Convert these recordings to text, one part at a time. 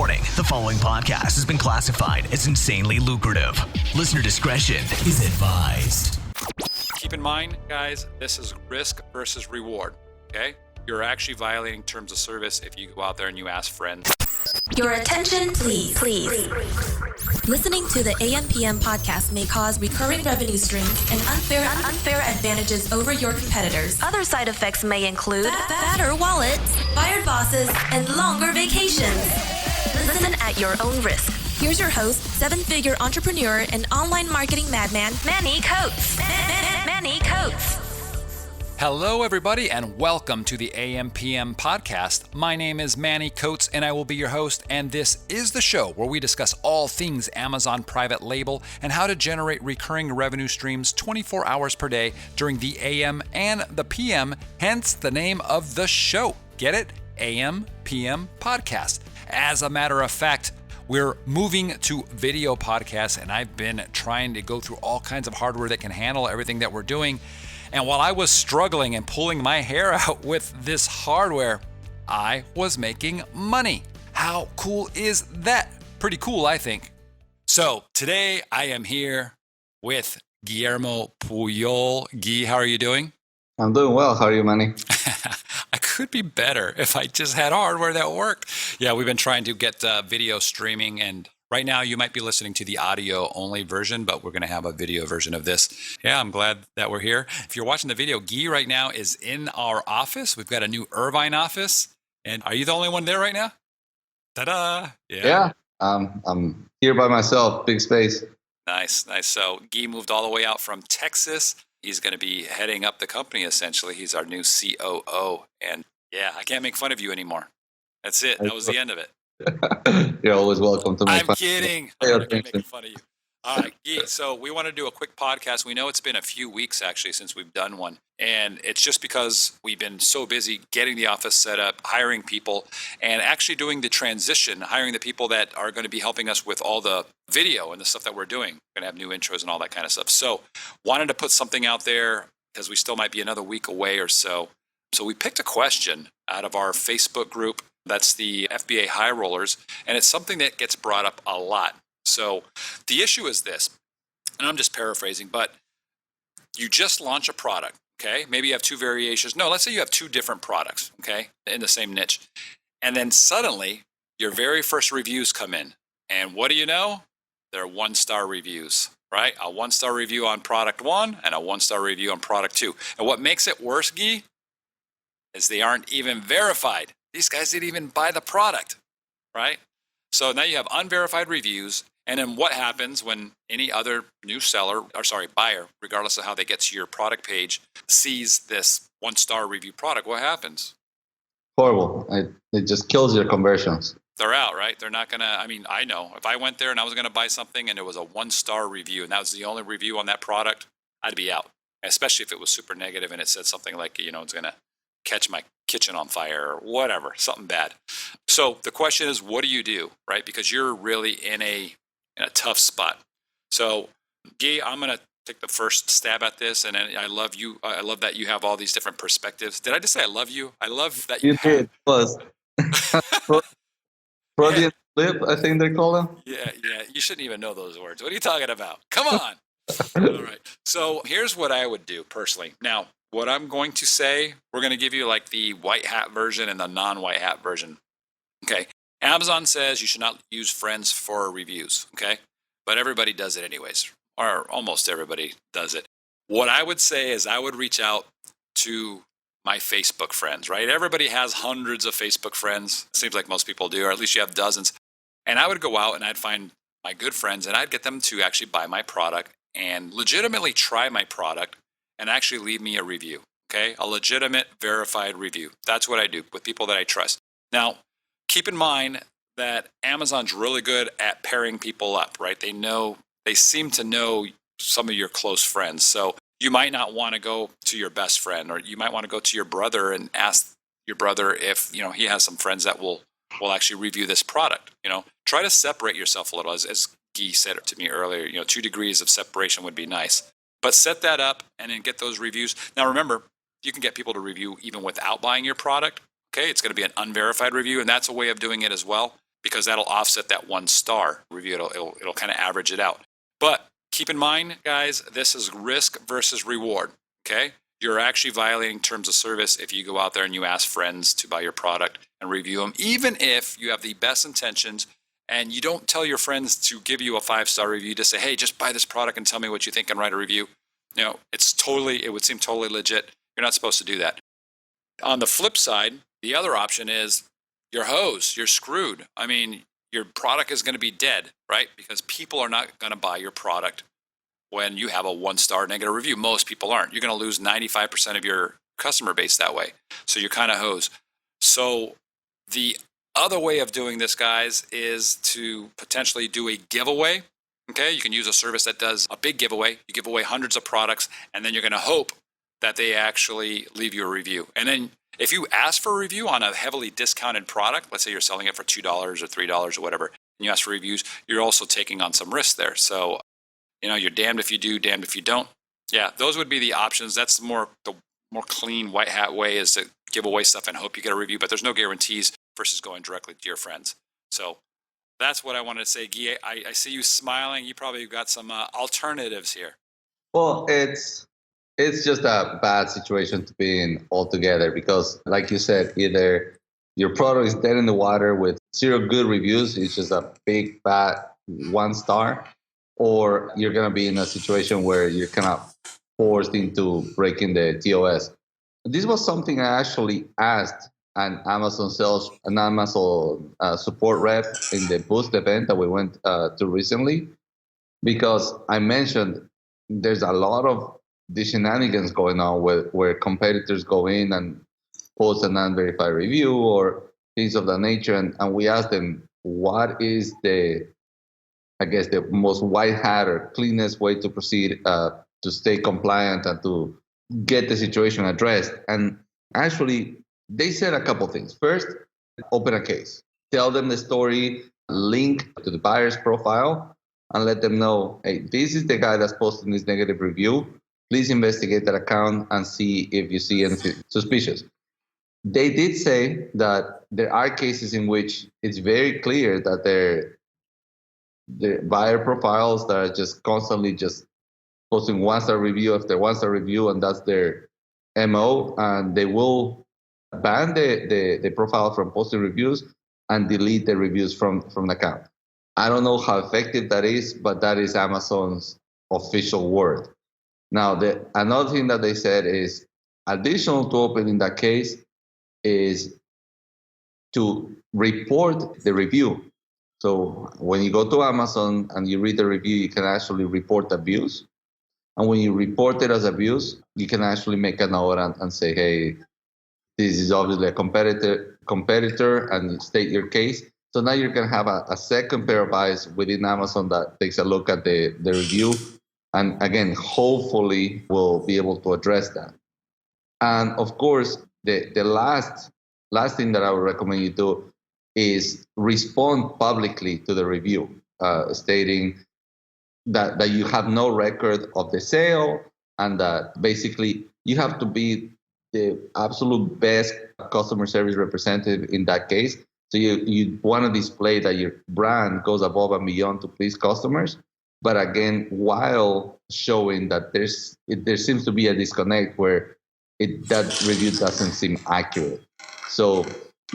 Warning, the following podcast has been classified as insanely lucrative. Listener discretion is advised. Keep in mind, guys, this is risk versus reward, okay? You're actually violating terms of service if you go out there and you ask friends. Your attention, please. Listening to the AMPM podcast may cause recurring revenue streams and unfair advantages over your competitors. Other side effects may include fatter wallets, fired bosses, and longer vacations. Listen at your own risk. Here's your host, seven-figure entrepreneur and online marketing madman, Manny Coates. Manny Coates. Hello, everybody, and welcome to the AMPM podcast. My name is Manny Coates, and I will be your host, and this is the show where we discuss all things Amazon private label and how to generate recurring revenue streams 24 hours per day during the AM and the PM, hence the name of the show. Get it? AMPM podcast. As a matter of fact, we're moving to video podcasts, and I've been trying to go through all kinds of hardware that can handle everything that we're doing. And while I was struggling and pulling my hair out with this hardware, I was making money. How cool is that? Pretty cool, I think. So today I am here with Guillermo Puyol. Guy, how are you doing? I'm doing well. How are you, Manny? I could be better if I just had hardware that worked. Yeah, we've been trying to get video streaming, and right now you might be listening to the audio only version, but we're going to have a video version of this. Yeah, I'm glad that we're here. If you're watching the video, Guy right now is in our office. We've got a new Irvine office. And are you the only one there right now? Ta-da! Yeah. I'm here by myself. Big space. Nice. So Guy moved all the way out from Texas. He's going to be heading up the company, essentially. He's our new COO. And yeah, I can't make fun of you anymore. That's it. That was the end of it. You're always welcome to make I'm fun. kidding. I'm not making fun of you. All right, Guy, so we want to do a quick podcast. We know it's been a few weeks, actually, since we've done one. And it's just because we've been so busy getting the office set up, hiring people, and actually doing the transition, hiring the people that are going to be helping us with all the video and the stuff that we're doing. We're going to have new intros and all that kind of stuff. So wanted to put something out there because we still might be another week away or so. So we picked a question out of our Facebook group. That's the FBA High Rollers, and it's something that gets brought up a lot. So the issue is this, and I'm just paraphrasing, but you just launch a product, okay? Maybe you have two variations. No, let's say you have two different products, okay, in the same niche. And then suddenly your very first reviews come in. And what do you know? They're one-star reviews, right? A one-star review on product one and a one-star review on product two. And what makes it worse, Guy, is they aren't even verified. These guys didn't even buy the product, right? So now you have unverified reviews. And then what happens when any other buyer, regardless of how they get to your product page, sees this one-star review product? What happens? Horrible. It just kills your conversions. They're out, right? They're not going to, I know. If I went there and I was going to buy something and it was a one-star review and that was the only review on that product, I'd be out. Especially if it was super negative and it said something like, it's going to catch my kitchen on fire or whatever, something bad. So the question is, what do you do, right? Because you're really in a tough spot. So, Guy, I'm going to take the first stab at this, and I love you. I love that you have all these different perspectives. Did I just say I love you? I love that you did. Plus, Freudian slip, I think they call them. Yeah. You shouldn't even know those words. What are you talking about? Come on. All right. So here's what I would do personally. Now, what I'm going to say, we're going to give you like the white hat version and the non-white hat version. Okay. Amazon says you should not use friends for reviews, okay? But everybody does it anyways, or almost everybody does it. What I would say is I would reach out to my Facebook friends, right? Everybody has hundreds of Facebook friends. It seems like most people do, or at least you have dozens. And I would go out and I'd find my good friends and I'd get them to actually buy my product and legitimately try my product and actually leave me a review, okay? A legitimate, verified review. That's what I do with people that I trust. Now, keep in mind that Amazon's really good at pairing people up, right? They seem to know some of your close friends. So you might not want to go to your best friend, or you might want to go to your brother and ask your brother if, he has some friends that will actually review this product. Try to separate yourself a little. As Guy said it to me earlier, 2 degrees of separation would be nice. But set that up and then get those reviews. Now remember, you can get people to review even without buying your product. Okay, it's going to be an unverified review, and that's a way of doing it as well. because that'll offset that 1-star review. It'll kind of average it out. But keep in mind, guys, this is risk versus reward, okay? You're actually violating terms of service if you go out there and you ask friends to buy your product and review them, even if you have the best intentions and you don't tell your friends to give you a 5-star review to say, hey, just buy this product and tell me what you think and write a review. You know, it would seem totally legit. You're not supposed to do that. On the flip side, the other option is you're hosed, you're screwed. I mean, your product is going to be dead, right? Because people are not going to buy your product when you have a 1-star negative review. Most people aren't. You're going to lose 95% of your customer base that way. So you're kind of hosed. So the other way of doing this, guys, is to potentially do a giveaway. Okay, you can use a service that does a big giveaway. You give away hundreds of products, and then you're going to hope that they actually leave you a review. And then if you ask for a review on a heavily discounted product, let's say you're selling it for $2 or $3 or whatever, and you ask for reviews, you're also taking on some risk there. So, you know, you're damned if you do, damned if you don't. Yeah, those would be the options. That's the more clean white hat way, is to give away stuff and hope you get a review, but there's no guarantees versus going directly to your friends. So that's what I wanted to say. Guy, I see you smiling. You probably got some alternatives here. Well, it's just a bad situation to be in altogether because, like you said, either your product is dead in the water with 0 good reviews, it's just a big, bad 1-star, or you're going to be in a situation where you're kind of forced into breaking the TOS. This was something I actually asked an Amazon support rep in the Boost event that we went to recently, because I mentioned there's a lot of the shenanigans going on where competitors go in and post an unverified review or things of that nature. And we asked them, what is the most white hat or cleanest way to proceed to stay compliant and to get the situation addressed? And actually, they said a couple things. First, open a case. Tell them the story, link to the buyer's profile, and let them know, hey, this is the guy that's posting this negative review. Please investigate that account and see if you see anything suspicious. They did say that there are cases in which it's very clear that the buyer profiles that are just constantly just posting 1-star review after 1-star review, and that's their MO, and they will ban the profile from posting reviews and delete the reviews from the account. I don't know how effective that is, but that is Amazon's official word. Now, another thing that they said is additional to opening that case is to report the review. So when you go to Amazon and you read the review, you can actually report abuse. And when you report it as abuse, you can actually make a note and say, hey, this is obviously a competitor, and state your case. So now you're going to have a second pair of eyes within Amazon that takes a look at the review. And again, hopefully we'll be able to address that. And of course, the last thing that I would recommend you do is respond publicly to the review, stating that you have no record of the sale, and that basically you have to be the absolute best customer service representative in that case. So you want to display that your brand goes above and beyond to please customers, but again, while showing that there seems to be a disconnect where that review doesn't seem accurate. So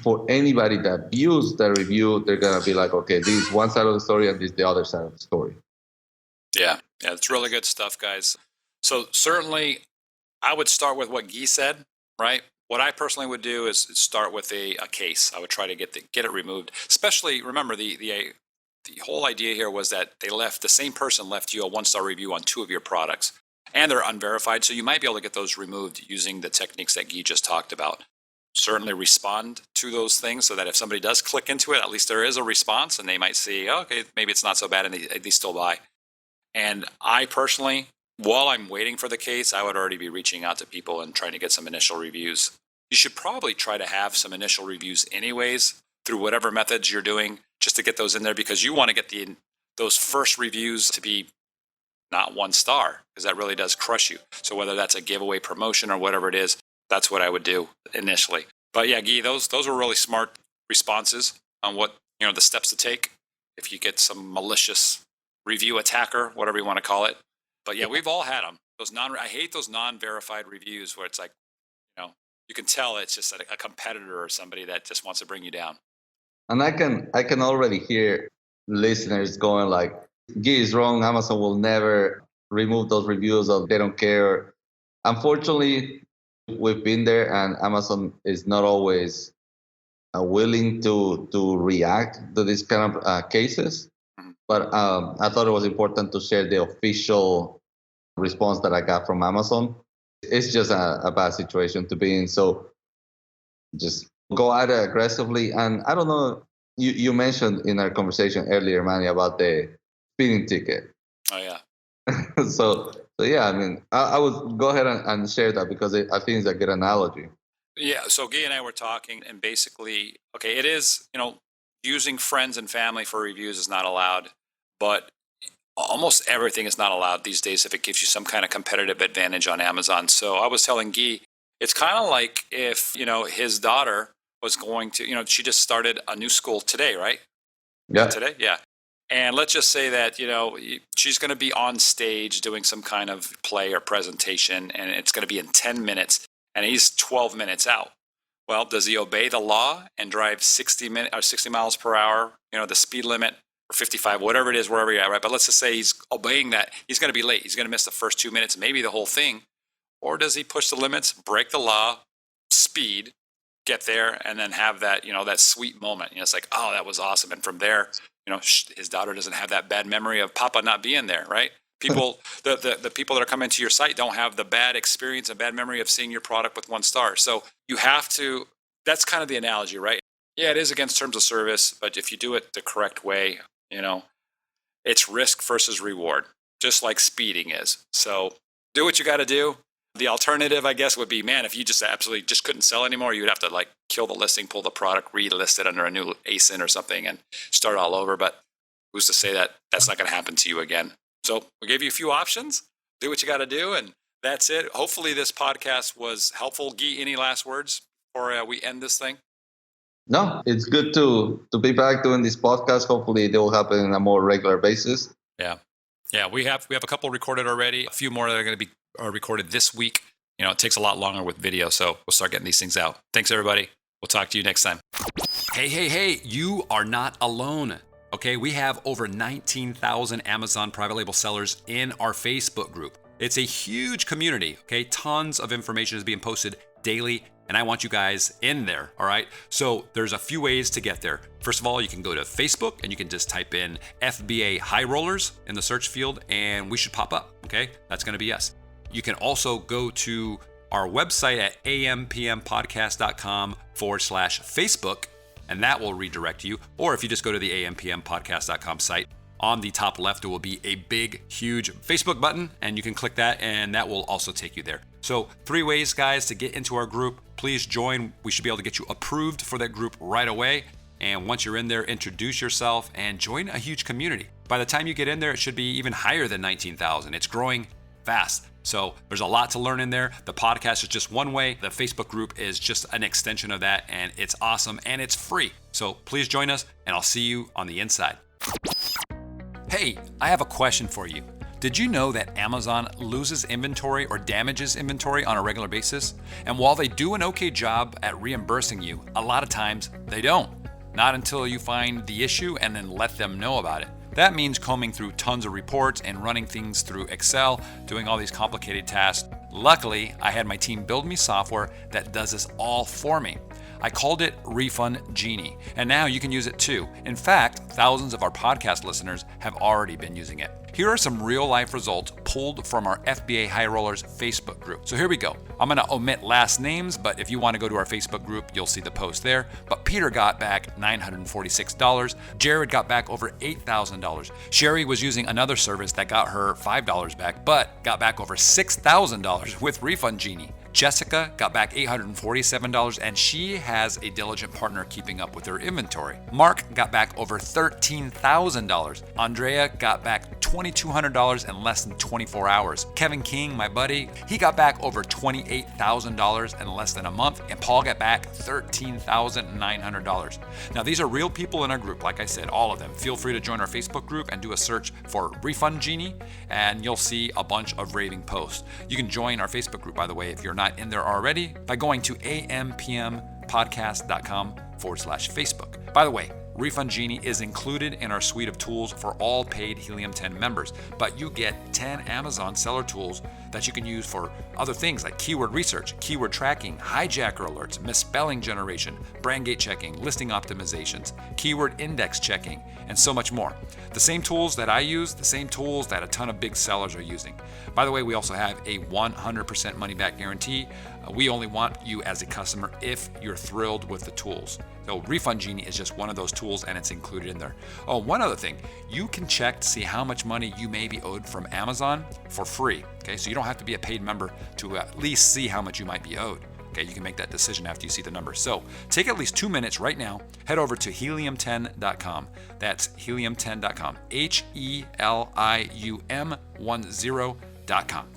for anybody that views the review, they're going to be like, okay, this is one side of the story and this is the other side of the story. Yeah, it's really good stuff, guys. So certainly I would start with what Guy said, right? What I personally would do is start with a case. I would try to get it removed. Especially, remember, the whole idea here was that the same person left you a 1-star review on 2 of your products, and they're unverified. So you might be able to get those removed using the techniques that Guy just talked about. Certainly respond to those things so that if somebody does click into it, at least there is a response, and they might see, oh, okay, maybe it's not so bad, and they still buy. And I personally, while I'm waiting for the case, I would already be reaching out to people and trying to get some initial reviews. You should probably try to have some initial reviews anyways through whatever methods you're doing, just to get those in there, because you want to get those first reviews to be not 1-star, because that really does crush you. So whether that's a giveaway, promotion, or whatever it is, that's what I would do initially. But yeah, Guy, those were really smart responses on what the steps to take if you get some malicious review attacker, whatever you want to call it. But yeah, we've all had them. I hate those non-verified reviews where it's like, you can tell it's just a competitor or somebody that just wants to bring you down. And I can already hear listeners going like, Guy is wrong. Amazon will never remove those reviews, or they don't care. Unfortunately, we've been there, and Amazon is not always willing to react to these kind of cases. But I thought it was important to share the official response that I got from Amazon. It's just a bad situation to be in. So just go at it aggressively. And I don't know, you mentioned in our conversation earlier, Manny, about the speeding ticket. Oh, yeah. So yeah, I mean, I would go ahead and share that because I think it's a good analogy. Yeah, so Guy and I were talking, and basically, okay, it is, using friends and family for reviews is not allowed, but almost everything is not allowed these days if it gives you some kind of competitive advantage on Amazon. So I was telling Guy, it's kind of like if, his daughter was going to, she just started a new school today, right? Yeah. Today? Yeah. And let's just say that, she's going to be on stage doing some kind of play or presentation, and it's going to be in 10 minutes, and he's 12 minutes out. Well, does he obey the law and drive 60 miles per hour, the speed limit, or 55, whatever it is, wherever you're at, right? But let's just say he's obeying that. He's going to be late. He's going to miss the first 2 minutes, maybe the whole thing. Or does he push the limits, break the law, speed, get there, and then have that, that sweet moment? It's like, oh, that was awesome. And from there, his daughter doesn't have that bad memory of Papa not being there, right? People, the people that are coming to your site don't have the bad experience and bad memory of seeing your product with 1 star. So you have to, that's kind of the analogy, right? Yeah, it is against terms of service, but if you do it the correct way, it's risk versus reward, just like speeding is. So do what you got to do. The alternative, I guess, would be, man, if you just absolutely just couldn't sell anymore, you'd have to kill the listing, pull the product, relist it under a new ASIN or something and start all over. But who's to say that that's not going to happen to you again? So we gave you a few options. Do what you got to do, and that's it. Hopefully this podcast was helpful. Guy, any last words before we end this thing? No, it's good to be back doing this podcast. Hopefully they will happen on a more regular basis. Yeah. We have a couple recorded already. A few more that are going to be recorded this week. It takes a lot longer with video, so we'll start getting these things out. Thanks, everybody. We'll talk to you next time. Hey, you are not alone. Okay, we have over 19,000 Amazon private label sellers in our Facebook group. It's a huge community, okay? Tons of information is being posted daily, and I want you guys in there, all right? So there's a few ways to get there. First of all, you can go to Facebook and you can just type in FBA High Rollers in the search field and we should pop up, okay? That's gonna be us. You can also go to our website at ampmpodcast.com/Facebook, and that will redirect you. Or if you just go to the ampmpodcast.com site, on the top left, there will be a big, huge Facebook button, and you can click that, and that will also take you there. So 3 ways, guys, to get into our group. Please join. We should be able to get you approved for that group right away. And once you're in there, introduce yourself and join a huge community. By the time you get in there, it should be even higher than 19,000. It's growing fast. So there's a lot to learn in there. The podcast is just one way. The Facebook group is just an extension of that, and it's awesome and it's free. So please join us, and I'll see you on the inside. Hey, I have a question for you. Did you know that Amazon loses inventory or damages inventory on a regular basis? And while they do an okay job at reimbursing you, a lot of times they don't. Not until you find the issue and then let them know about it. That means combing through tons of reports and running things through Excel, doing all these complicated tasks. Luckily, I had my team build me software that does this all for me. I called it Refund Genie, and now you can use it too. In fact, thousands of our podcast listeners have already been using it. Here are some real-life results pulled from our FBA High Rollers Facebook group. So here we go. I'm going to omit last names, but if you want to go to our Facebook group, you'll see the post there. But Peter got back $946. Jared got back over $8,000. Sherry was using another service that got her $5 back, but got back over $6,000 with Refund Genie. Jessica got back $847, and she has a diligent partner keeping up with her inventory. Mark got back over $13,000. Andrea got back $2,200 in less than 24 hours. Kevin King, my buddy, he got back over $28,000 in less than a month, and Paul got back $13,900. Now, these are real people in our group, like I said, all of them. Feel free to join our Facebook group and do a search for Refund Genie, and you'll see a bunch of raving posts. You can join our Facebook group, by the way, if you're not in there already, by going to ampmpodcast.com/Facebook. By the way, Refund Genie is included in our suite of tools for all paid Helium 10 members, but you get 10 Amazon seller tools that you can use for other things like keyword research, keyword tracking, hijacker alerts, misspelling generation, brand gate checking, listing optimizations, keyword index checking, and so much more. The same tools that I use, the same tools that a ton of big sellers are using. By the way, we also have a 100% money back guarantee. We only want you as a customer if you're thrilled with the tools. So Refund Genie is just one of those tools, and it's included in there. Oh, one other thing, you can check to see how much money you may be owed from Amazon for free. Okay, so you don't have to be a paid member to at least see how much you might be owed. Okay, you can make that decision after you see the number. So take at least 2 minutes right now, head over to helium10.com. That's helium10.com, helium10.com.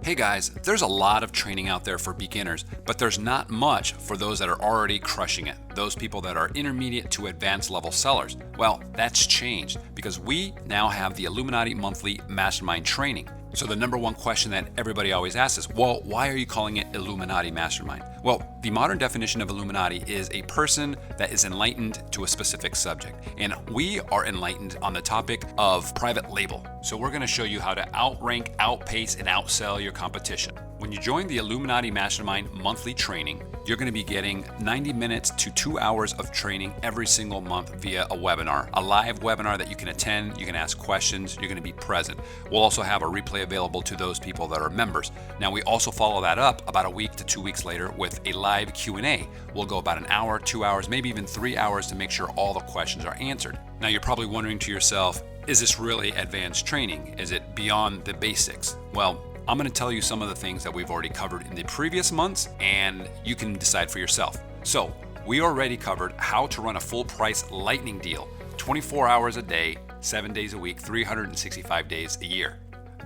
Hey guys, there's a lot of training out there for beginners, but there's not much for those that are already crushing it, those people that are intermediate to advanced level sellers. Well, that's changed because we now have the Illuminati Monthly Mastermind Training. So the number one question that everybody always asks is, well, why are you calling it Illuminati Mastermind? Well, the modern definition of Illuminati is a person that is enlightened to a specific subject. And we are enlightened on the topic of private label. So we're going to show you how to outrank, outpace, and outsell your competition. When you join the Illuminati Mastermind monthly training, you're going to be getting 90 minutes to 2 hours of training every single month via a webinar, a live webinar that you can attend, you can ask questions, you're going to be present. We'll also have a replay available to those people that are members. Now, we also follow that up about a week to 2 weeks later with a live Q&A. We'll go about an hour, 2 hours, maybe even 3 hours to make sure all the questions are answered. Now, you're probably wondering to yourself, is this really advanced training? Is it beyond the basics? Well, I'm going to tell you some of the things that we've already covered in the previous months, and you can decide for yourself. So, we already covered how to run a full price lightning deal, 24 hours a day, 7 days a week, 365 days a year.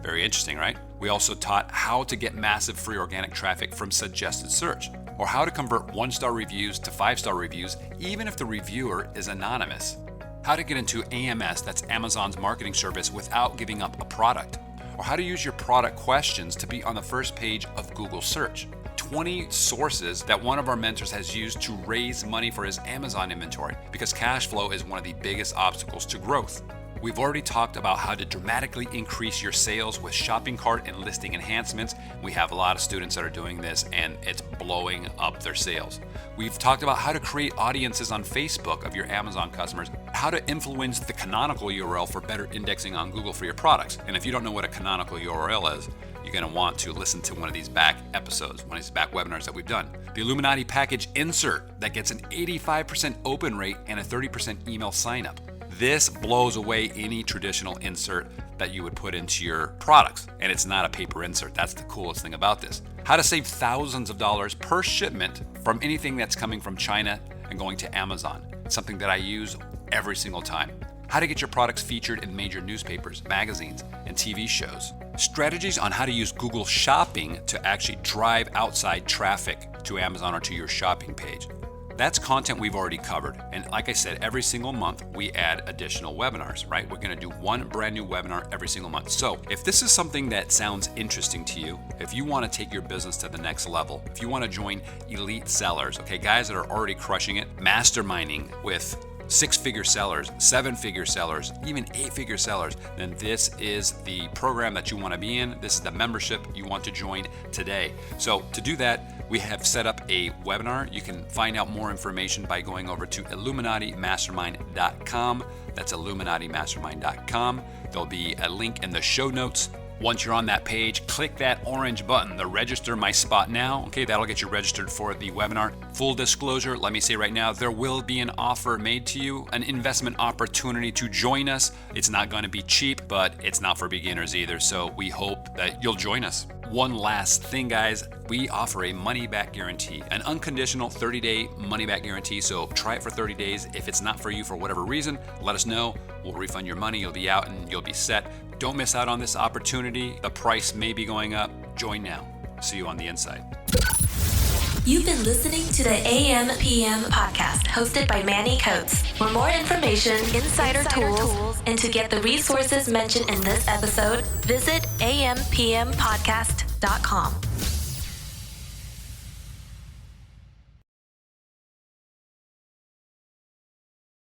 Very interesting, right? We also taught how to get massive free organic traffic from suggested search, or how to convert 1-star reviews to 5-star reviews, even if the reviewer is anonymous. How to get into AMS, that's Amazon's marketing service, without giving up a product. Or how to use your product questions to be on the first page of Google search. 20 sources that one of our mentors has used to raise money for his Amazon inventory, because cash flow is one of the biggest obstacles to growth. We've already talked about how to dramatically increase your sales with shopping cart and listing enhancements. We have a lot of students that are doing this, and it's blowing up their sales. We've talked about how to create audiences on Facebook of your Amazon customers, how to influence the canonical URL for better indexing on Google for your products. And if you don't know what a canonical URL is, you're going to want to listen to one of these back episodes, one of these back webinars that we've done. The Illuminati package insert that gets an 85% open rate and a 30% email sign up. This blows away any traditional insert that you would put into your products. And it's not a paper insert. That's the coolest thing about this. How to save thousands of dollars per shipment from anything that's coming from China and going to Amazon. It's something that I use every single time. How to get your products featured in major newspapers, magazines, and TV shows. Strategies on how to use Google Shopping to actually drive outside traffic to Amazon or to your shopping page. That's content we've already covered. And like I said, every single month we add additional webinars, right? We're going to do one brand new webinar every single month. So if this is something that sounds interesting to you, if you want to take your business to the next level, if you want to join elite sellers, okay, guys that are already crushing it, masterminding with 6-figure sellers, 7-figure sellers, even 8-figure sellers, then this is the program that you want to be in. This is the membership you want to join today. So to do that, we have set up a webinar. You can find out more information by going over to illuminatimastermind.com. That's illuminatimastermind.com. There'll be a link in the show notes. Once you're on that page, click that orange button, the register my spot now. Okay, that'll get you registered for the webinar. Full disclosure, let me say right now, there will be an offer made to you, an investment opportunity to join us. It's not going to be cheap, but it's not for beginners either. So we hope that you'll join us. One last thing, guys. We offer a money-back guarantee, an unconditional 30-day money-back guarantee. So try it for 30 days. If it's not for you for whatever reason, let us know. We'll refund your money. You'll be out and you'll be set. Don't miss out on this opportunity. The price may be going up. Join now. See you on the inside. You've been listening to the AMPM podcast hosted by Manny Coates. For more information, insider tools, and to get the resources mentioned in this episode, visit ampmpodcast.com.